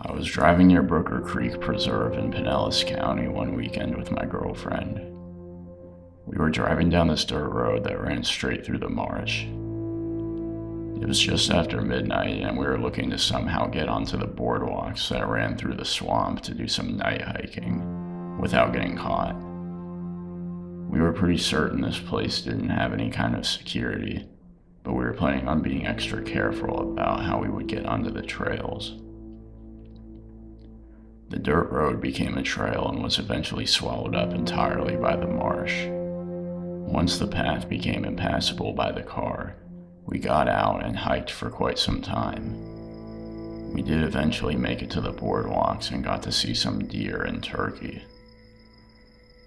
I was driving near Brooker Creek Preserve in Pinellas County one weekend with my girlfriend. We were driving down this dirt road that ran straight through the marsh. It was just after midnight, and we were looking to somehow get onto the boardwalks that ran through the swamp to do some night hiking without getting caught. We were pretty certain this place didn't have any kind of security, but we were planning on being extra careful about how we would get onto the trails. The dirt road became a trail and was eventually swallowed up entirely by the marsh. Once the path became impassable by the car, we got out and hiked for quite some time. We did eventually make it to the boardwalks and got to see some deer and turkey.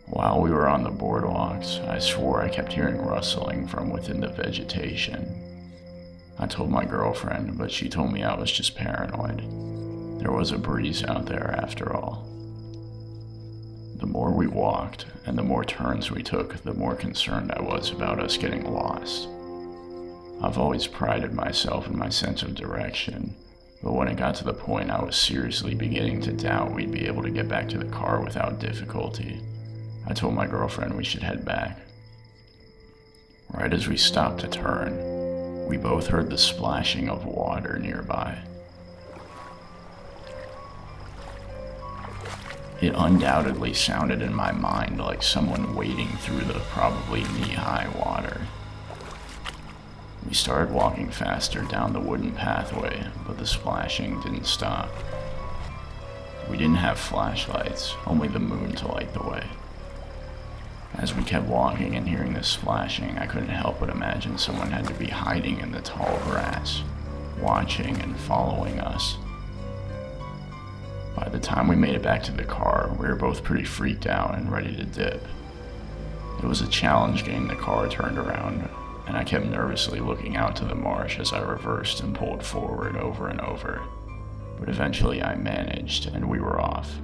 While we were on the boardwalks, I swore I kept hearing rustling from within the vegetation. I told my girlfriend, but she told me I was just paranoid. There was a breeze out there after all. The more we walked and the more turns we took, the more concerned I was about us getting lost. I've always prided myself in my sense of direction, but when it got to the point I was seriously beginning to doubt we'd be able to get back to the car without difficulty, I told my girlfriend we should head back. Right as we stopped to turn, we both heard the splashing of water nearby. It undoubtedly sounded in my mind like someone wading through the probably knee-high water. We started walking faster down the wooden pathway, but the splashing didn't stop. We didn't have flashlights, only the moon to light the way. As we kept walking and hearing this splashing, I couldn't help but imagine someone had to be hiding in the tall grass, watching and following us. By the time we made it back to the car, we were both pretty freaked out and ready to dip. It was a challenge getting the car turned around, and I kept nervously looking out to the marsh as I reversed and pulled forward over and over. But eventually I managed, and we were off.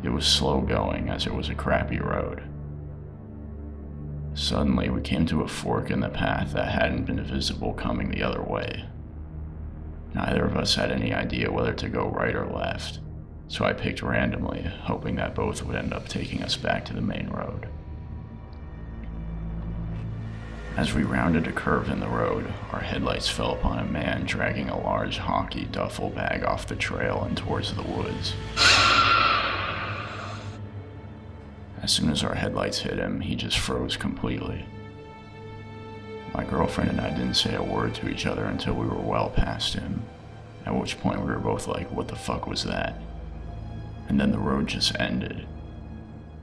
It was slow going as it was a crappy road. Suddenly, we came to a fork in the path that hadn't been visible coming the other way. Neither of us had any idea whether to go right or left, so I picked randomly, hoping that both would end up taking us back to the main road. As we rounded a curve in the road, our headlights fell upon a man dragging a large hockey duffel bag off the trail and towards the woods. As soon as our headlights hit him, he just froze completely. My girlfriend and I didn't say a word to each other until we were well past him, at which point we were both like, what the fuck was that? And then the road just ended.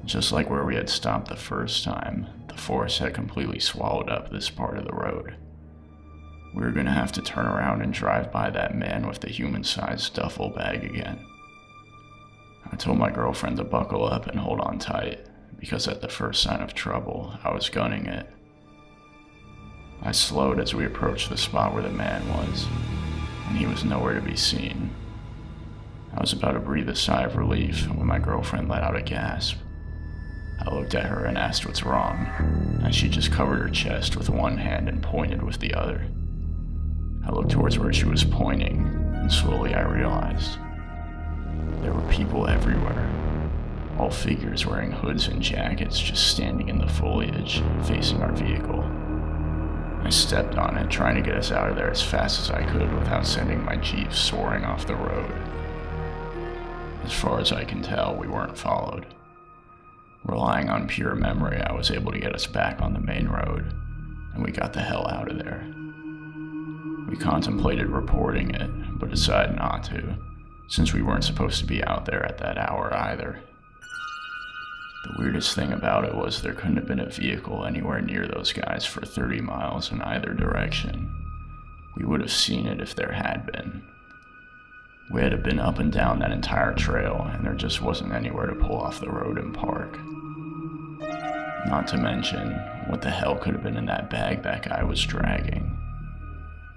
Just like where we had stopped the first time, the forest had completely swallowed up this part of the road. We were gonna have to turn around and drive by that man with the human-sized duffel bag again. I told my girlfriend to buckle up and hold on tight, because at the first sign of trouble, I was gunning it. I slowed as we approached the spot where the man was, and he was nowhere to be seen. I was about to breathe a sigh of relief when my girlfriend let out a gasp. I looked at her and asked what's wrong, and she just covered her chest with one hand and pointed with the other. I looked towards where she was pointing, and slowly I realized there were people everywhere, all figures wearing hoods and jackets just standing in the foliage, facing our vehicle. I stepped on it, trying to get us out of there as fast as I could without sending my Jeep soaring off the road. As far as I can tell, we weren't followed. Relying on pure memory, I was able to get us back on the main road, and we got the hell out of there. We contemplated reporting it, but decided not to, since we weren't supposed to be out there at that hour either. The weirdest thing about it was there couldn't have been a vehicle anywhere near those guys for 30 miles in either direction. We would have seen it if there had been. We had been up and down that entire trail, and there just wasn't anywhere to pull off the road and park. Not to mention, what the hell could have been in that bag that guy was dragging?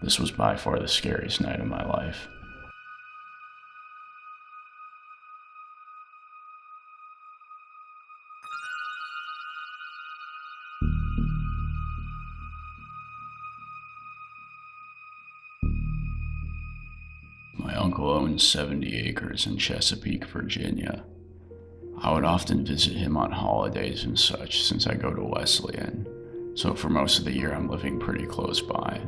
This was by far the scariest night of my life. My uncle owns 70 acres in Chesapeake, Virginia. I would often visit him on holidays and such since I go to Wesleyan, so for most of the year I'm living pretty close by.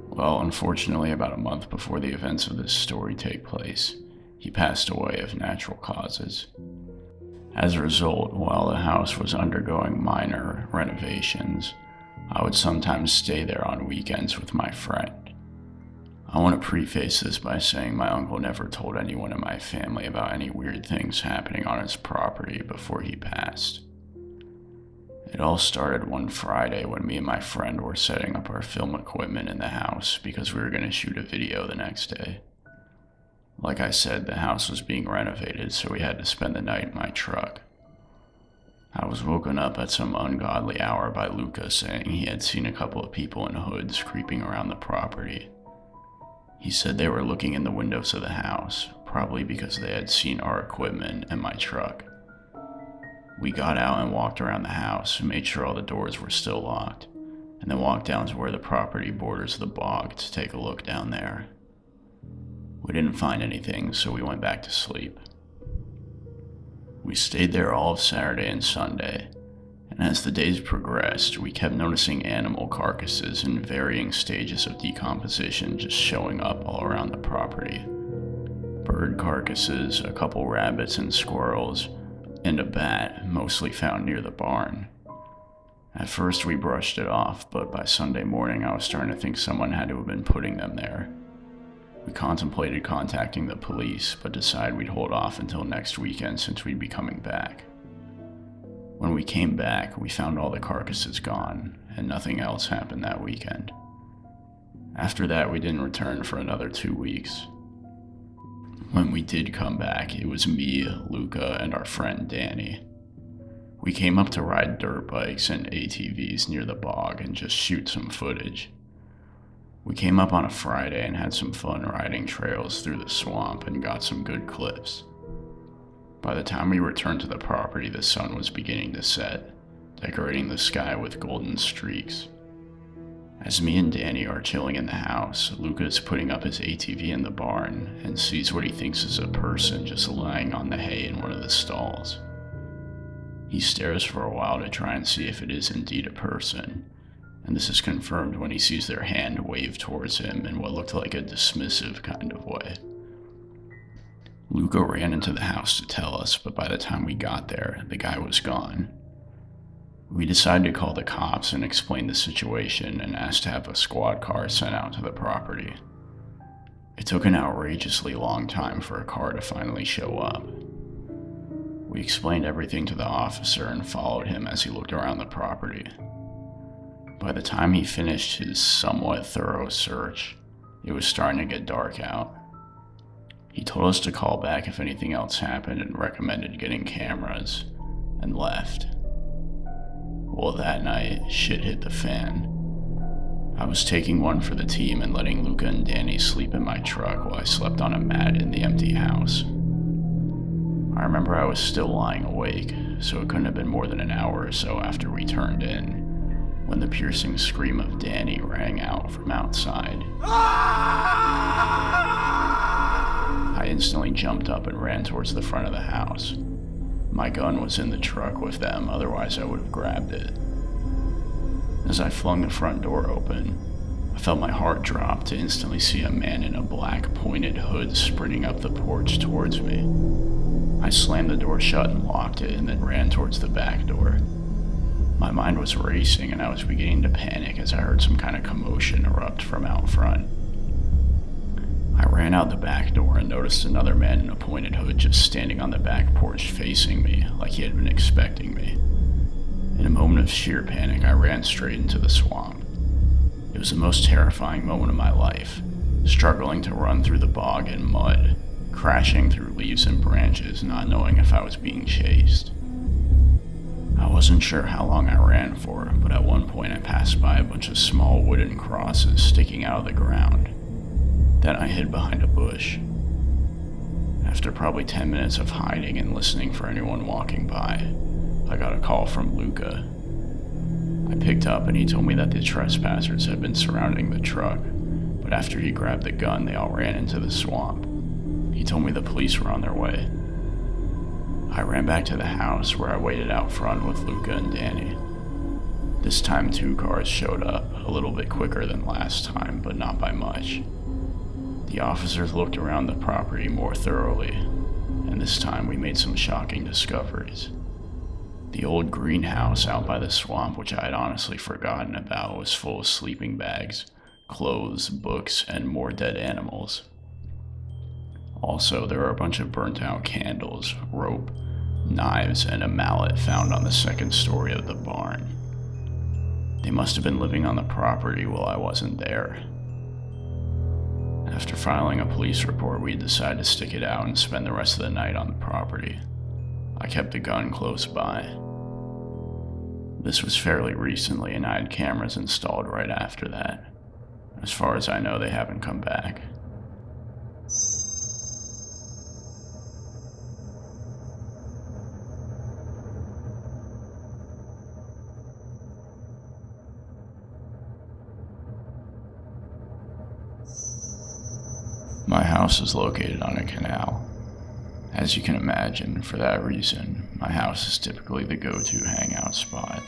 Well, unfortunately, about a month before the events of this story take place, he passed away of natural causes. As a result, while the house was undergoing minor renovations, I would sometimes stay there on weekends with my friend. I want to preface this by saying my uncle never told anyone in my family about any weird things happening on his property before he passed. It all started one Friday when me and my friend were setting up our film equipment in the house because we were going to shoot a video the next day. Like I said, the house was being renovated, so we had to spend the night in my truck. I was woken up at some ungodly hour by Luca saying he had seen a couple of people in hoods creeping around the property. He said they were looking in the windows of the house, probably because they had seen our equipment and my truck. We got out and walked around the house and made sure all the doors were still locked, and then walked down to where the property borders the bog to take a look down there. We didn't find anything, so we went back to sleep. We stayed there all of Saturday and Sunday, and as the days progressed, we kept noticing animal carcasses in varying stages of decomposition just showing up all around the property. Bird carcasses, a couple rabbits and squirrels, and a bat, mostly found near the barn. At first we brushed it off, but by Sunday morning I was starting to think someone had to have been putting them there. We contemplated contacting the police, but decided we'd hold off until next weekend since we'd be coming back. When we came back, we found all the carcasses gone, and nothing else happened that weekend. After that, we didn't return for another 2 weeks. When we did come back, it was me, Luca, and our friend Danny. We came up to ride dirt bikes and ATVs near the bog and just shoot some footage. We came up on a Friday and had some fun riding trails through the swamp and got some good clips. By the time we returned to the property, the sun was beginning to set, decorating the sky with golden streaks. As me and Danny are chilling in the house, Luca is putting up his ATV in the barn and sees what he thinks is a person just lying on the hay in one of the stalls. He stares for a while to try and see if it is indeed a person, and this is confirmed when he sees their hand wave towards him in what looked like a dismissive kind of way. Luca ran into the house to tell us, but by the time we got there, the guy was gone. We decided to call the cops and explain the situation and asked to have a squad car sent out to the property. It took an outrageously long time for a car to finally show up. We explained everything to the officer and followed him as he looked around the property. By the time he finished his somewhat thorough search, it was starting to get dark out. He told us to call back if anything else happened and recommended getting cameras, and left. Well, that night, shit hit the fan. I was taking one for the team and letting Luca and Danny sleep in my truck while I slept on a mat in the empty house. I remember I was still lying awake, so it couldn't have been more than an hour or so after we turned in, when the piercing scream of Danny rang out from outside. I instantly jumped up and ran towards the front of the house. My gun was in the truck with them, otherwise I would have grabbed it. As I flung the front door open, I felt my heart drop to instantly see a man in a black pointed hood sprinting up the porch towards me. I slammed the door shut and locked it, and then ran towards the back door. My mind was racing and I was beginning to panic as I heard some kind of commotion erupt from out front. I ran out the back door and noticed another man in a pointed hood just standing on the back porch facing me, like he had been expecting me. In a moment of sheer panic, I ran straight into the swamp. It was the most terrifying moment of my life, struggling to run through the bog and mud, crashing through leaves and branches, not knowing if I was being chased. I wasn't sure how long I ran for, but at one point I passed by a bunch of small wooden crosses sticking out of the ground. Then I hid behind a bush. After probably 10 minutes of hiding and listening for anyone walking by, I got a call from Luca. I picked up and he told me that the trespassers had been surrounding the truck, but but after he grabbed the gun, they all ran into the swamp. He told me the police were on their way. I ran back to the house where I waited out front with Luca and Danny. This time 2 cars showed up, a little bit quicker than last time, but not by much. The officers looked around the property more thoroughly, and this time we made some shocking discoveries. The old greenhouse out by the swamp, which I had honestly forgotten about, was full of sleeping bags, clothes, books, and more dead animals. Also, there were a bunch of burnt out candles, rope, knives, and a mallet found on the 2nd story of the barn. They must have been living on the property while I wasn't there. After filing a police report, we decided to stick it out and spend the rest of the night on the property. I kept the gun close by. This was fairly recently, and I had cameras installed right after that. As far as I know, they haven't come back. My house is located on a canal. As you can imagine, for that reason, my house is typically the go-to hangout spot.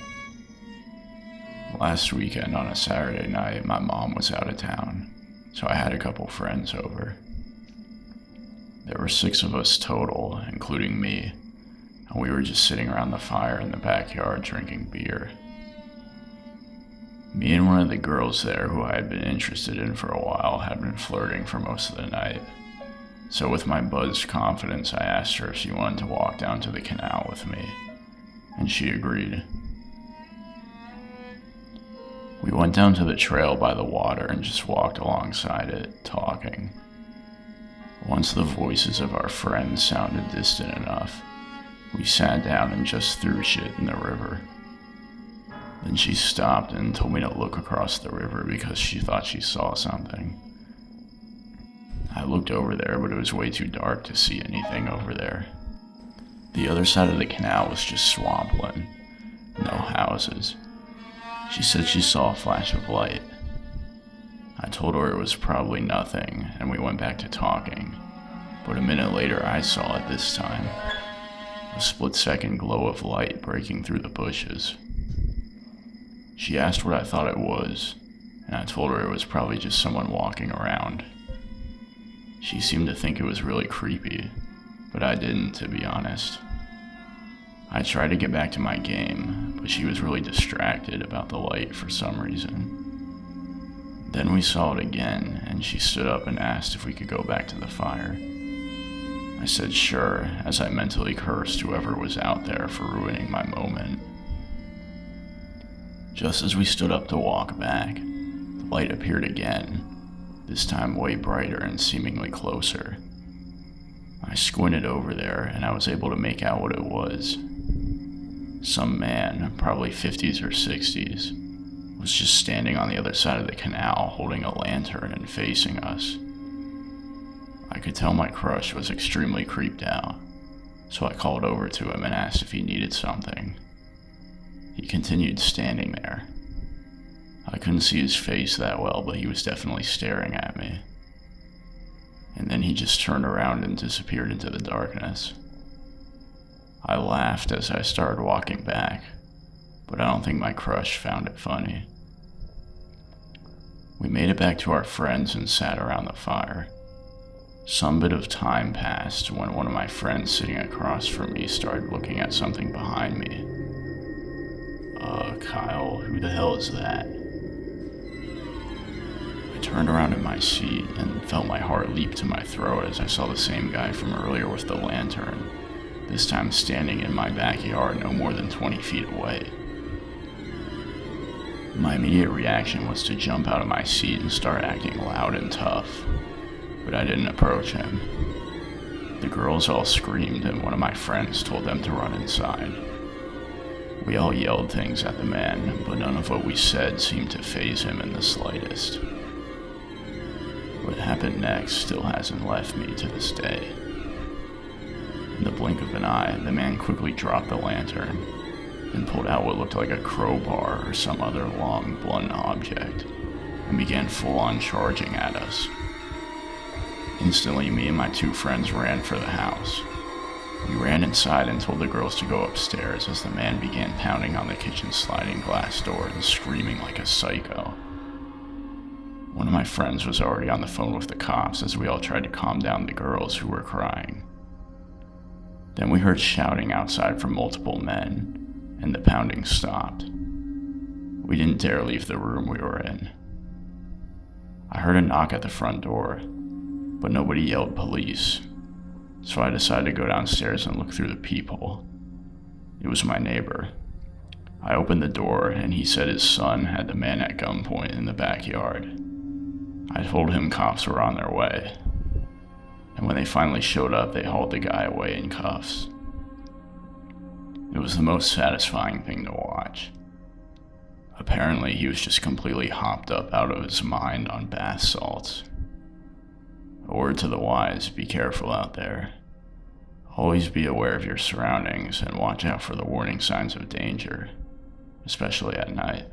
Last weekend on a Saturday night, my mom was out of town, so I had a couple friends over. There were 6 of us total, including me, and we were just sitting around the fire in the backyard drinking beer. Me and one of the girls there who I had been interested in for a while had been flirting for most of the night. So with my buzzed confidence, I asked her if she wanted to walk down to the canal with me, and she agreed. We went down to the trail by the water and just walked alongside it, talking. Once the voices of our friends sounded distant enough, we sat down and just threw shit in the river. Then she stopped and told me to look across the river because she thought she saw something. I looked over there, but it was way too dark to see anything over there. The other side of the canal was just swampland, no houses. She said she saw a flash of light. I told her it was probably nothing, and we went back to talking. But a minute later, I saw it this time. A split-second glow of light breaking through the bushes. She asked what I thought it was, and I told her it was probably just someone walking around. She seemed to think it was really creepy, but I didn't, to be honest. I tried to get back to my game, but she was really distracted about the light for some reason. Then we saw it again, and she stood up and asked if we could go back to the fire. I said sure, as I mentally cursed whoever was out there for ruining my moment. Just as we stood up to walk back, the light appeared again, this time way brighter and seemingly closer. I squinted over there, and I was able to make out what it was. Some man, probably 50s or 60s, was just standing on the other side of the canal holding a lantern and facing us. I could tell my crush was extremely creeped out, so I called over to him and asked if he needed something. He continued standing there. I couldn't see his face that well, but he was definitely staring at me. And then he just turned around and disappeared into the darkness. I laughed as I started walking back, but I don't think my crush found it funny. We made it back to our friends and sat around the fire. Some bit of time passed when one of my friends sitting across from me started looking at something behind me. Kyle, who the hell is that? I turned around in my seat and felt my heart leap to my throat as I saw the same guy from earlier with the lantern, this time standing in my backyard no more than 20 feet away. My immediate reaction was to jump out of my seat and start acting loud and tough, but I didn't approach him. The girls all screamed and one of my friends told them to run inside. We all yelled things at the man, but none of what we said seemed to faze him in the slightest. What happened next still hasn't left me to this day. In the blink of an eye, the man quickly dropped the lantern and pulled out what looked like a crowbar or some other long, blunt object, and began full-on charging at us. Instantly, me and my two friends ran for the house. We ran inside and told the girls to go upstairs as the man began pounding on the kitchen sliding glass door and screaming like a psycho. One of my friends was already on the phone with the cops as we all tried to calm down the girls who were crying. Then we heard shouting outside from multiple men, and the pounding stopped. We didn't dare leave the room we were in. I heard a knock at the front door, but nobody yelled police, so I decided to go downstairs and look through the peephole. It was my neighbor. I opened the door, and he said his son had the man at gunpoint in the backyard. I told him cops were on their way, and when they finally showed up, they hauled the guy away in cuffs. It was the most satisfying thing to watch. Apparently, he was just completely hopped up out of his mind on bath salts. A word to the wise, be careful out there. Always be aware of your surroundings and watch out for the warning signs of danger, especially at night.